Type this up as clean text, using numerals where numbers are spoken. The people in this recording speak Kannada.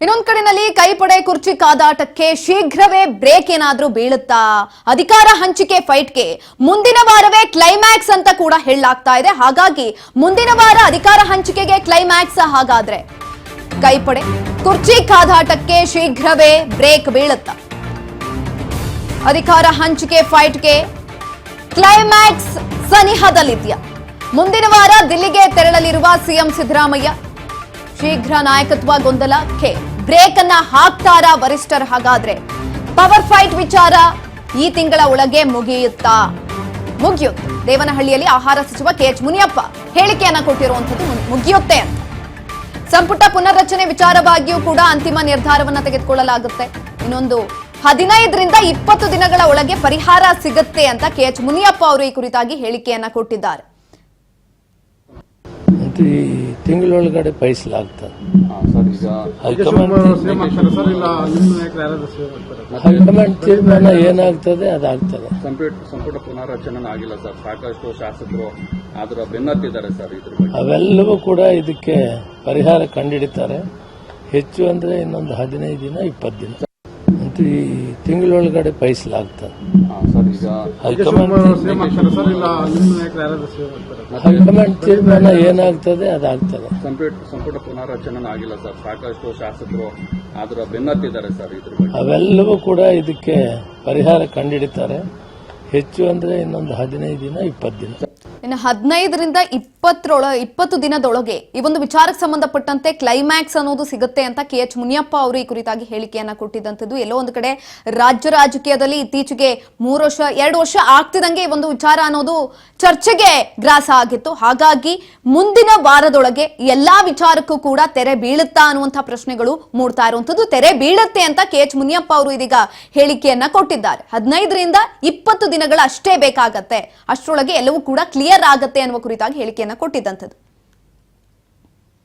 ಇನ್ನೊಂದು ಕಡೆನಲ್ಲಿ ಕೈಪಡೆ ಕುರ್ಚಿ ಕಾದಾಟಕ್ಕೆ ಶೀಘ್ರವೇ ಬ್ರೇಕ್ ಏನಾದ್ರೂ ಬೀಳುತ್ತಾ? ಅಧಿಕಾರ ಹಂಚಿಕೆ ಫೈಟ್ಗೆ ಮುಂದಿನ ವಾರವೇ ಕ್ಲೈಮ್ಯಾಕ್ಸ್ ಅಂತ ಕೂಡ ಹೇಳಲಾಗ್ತಾ ಇದೆ. ಹಾಗಾಗಿ ಮುಂದಿನ ವಾರ ಅಧಿಕಾರ ಹಂಚಿಕೆಗೆ ಕ್ಲೈಮ್ಯಾಕ್ಸ್. ಹಾಗಾದ್ರೆ ಕೈಪಡೆ ಕುರ್ಚಿ ಕಾದಾಟಕ್ಕೆ ಶೀಘ್ರವೇ ಬ್ರೇಕ್ ಬೀಳುತ್ತಾ? ಅಧಿಕಾರ ಹಂಚಿಕೆ ಫೈಟ್ಗೆ ಕ್ಲೈಮ್ಯಾಕ್ಸ್ ಸನಿಹದಲ್ಲಿದೆಯಾ? ಮುಂದಿನ ವಾರ ದಿಲ್ಲಿಗೆ ತೆರಳಲಿರುವ ಸಿಎಂ ಸಿದ್ದರಾಮಯ್ಯ ಶೀಘ್ರ ನಾಯಕತ್ವ ಗೊಂದಲಕ್ಕೆ ಬ್ರೇಕ್ ಅನ್ನ ಹಾಕ್ತಾರಾ ವರಿಷ್ಠರು? ಹಾಗಾದ್ರೆ ಪವರ್ ಫೈಟ್ ವಿಚಾರ ಈ ತಿಂಗಳ ಒಳಗೆ ಮುಗಿಯುತ್ತಾ? ಮುಗಿಯುತ್ತೆ. ದೇವನಹಳ್ಳಿಯಲ್ಲಿ ಆಹಾರ ಸಚಿವ KH ಮುನಿಯಪ್ಪ ಹೇಳಿಕೆಯನ್ನ ಕೊಟ್ಟಿರುವಂತದ್ದು ಮುಗಿಯುತ್ತೆ ಅಂತ. ಸಂಪುಟ ಪುನರ್ರಚನೆ ವಿಚಾರವಾಗಿಯೂ ಕೂಡ ಅಂತಿಮ ನಿರ್ಧಾರವನ್ನ ತೆಗೆದುಕೊಳ್ಳಲಾಗುತ್ತೆ. ಇನ್ನೊಂದು 15ರಿಂದ 20 ದಿನಗಳ ಒಳಗೆ ಪರಿಹಾರ ಸಿಗುತ್ತೆ ಅಂತ KH ಮುನಿಯಪ್ಪ ಅವರು ಈ ಕುರಿತಾಗಿ ಹೇಳಿಕೆಯನ್ನ ಕೊಟ್ಟಿದ್ದಾರೆ. ಈ ತಿಂಗಳೊಳಗಡೆ ಪೈಸಲಾಗ್ತದೆ. ಹೈಕಮಾಂಡ್ ತೀರ್ಮಾನ ಏನಾಗ್ತದೆ ಅದಾಗ್ತದೆ. ಸಂಪುಟ ಪುನರ್ರಚನೆ ಆಗಿಲ್ಲ ಸರ್, ಸಾಕಷ್ಟು ಶಾಸಕರು ಅದರ ಬೆನ್ನತ್ತಿದ್ದಾರೆ ಸರ್. ಅವೆಲ್ಲವೂ ಕೂಡ ಇದಕ್ಕೆ ಪರಿಹಾರ ಕಂಡುಹಿಡಿತಾರೆ. ಹೆಚ್ಚು ಅಂದ್ರೆ ಇನ್ನೊಂದು 15 ದಿನ 20 ದಿನ ಈ ತಿಂಗಳೊಳಗಡೆ ಪೈಸಲಾಗ್ತದೆ. ಹೈಕಮಾಂಡ್ ತೀರ್ಮಾನ ಏನಾಗ್ತದೆ ಅದಾಗ್ತದೆ. ಸಂಪುಟ ಪುನರ್ರಚನೆ ಆಗಿಲ್ಲ ಸರ್, ಸಾಕಷ್ಟು ಶಾಸಕರು ಅದರ ಬೆನ್ನತ್ತಿದ್ದಾರೆ ಸರ್. ಅವೆಲ್ಲವೂ ಕೂಡ ಇದಕ್ಕೆ ಪರಿಹಾರ ಕಂಡುಹಿಡಿತಾರೆ. ಹೆಚ್ಚು ಅಂದ್ರೆ ಇನ್ನೊಂದು 15 ದಿನ 20 ದಿನ. ಇನ್ನು 15ರಿಂದ 20 ದಿನದೊಳಗೆ ಈ ಒಂದು ವಿಚಾರಕ್ಕೆ ಸಂಬಂಧಪಟ್ಟಂತೆ ಕ್ಲೈಮ್ಯಾಕ್ಸ್ ಅನ್ನೋದು ಸಿಗುತ್ತೆ ಅಂತ KH ಮುನಿಯಪ್ಪ ಅವರು ಈ ಕುರಿತಾಗಿ ಹೇಳಿಕೆಯನ್ನ ಕೊಟ್ಟಿದ್ದಂಥದ್ದು. ಎಲ್ಲೋ ಒಂದು ಕಡೆ ರಾಜ್ಯ ರಾಜಕೀಯದಲ್ಲಿ ಇತ್ತೀಚೆಗೆ 2 ವರ್ಷ ಆಗ್ತಿದಂಗೆ ಈ ಒಂದು ವಿಚಾರ ಅನ್ನೋದು ಚರ್ಚೆಗೆ ಗ್ರಾಸ ಆಗಿತ್ತು. ಹಾಗಾಗಿ ಮುಂದಿನ ವಾರದೊಳಗೆ ಎಲ್ಲಾ ವಿಚಾರಕ್ಕೂ ಕೂಡ ತೆರೆ ಬೀಳುತ್ತಾ ಅನ್ನುವಂತಹ ಪ್ರಶ್ನೆಗಳು ಮೂಡ್ತಾ ಇರುವಂತದ್ದು. ತೆರೆ ಬೀಳುತ್ತೆ ಅಂತ KH ಮುನಿಯಪ್ಪ ಅವರು ಇದೀಗ ಹೇಳಿಕೆಯನ್ನ ಕೊಟ್ಟಿದ್ದಾರೆ. 15ರಿಂದ 20 ದಿನಗಳ ಅಷ್ಟೇ ಬೇಕಾಗತ್ತೆ, ಅಷ್ಟರೊಳಗೆ ಎಲ್ಲವೂ ಕೂಡ ಕ್ಲಿಯರ್ ಆಗತ್ತೆ ಅನ್ನುವ ಕುರಿತಾಗಿ ಹೇಳಿಕೆಯನ್ನ ಕೊಟ್ಟಿದ್ದಂಥದ್ದು.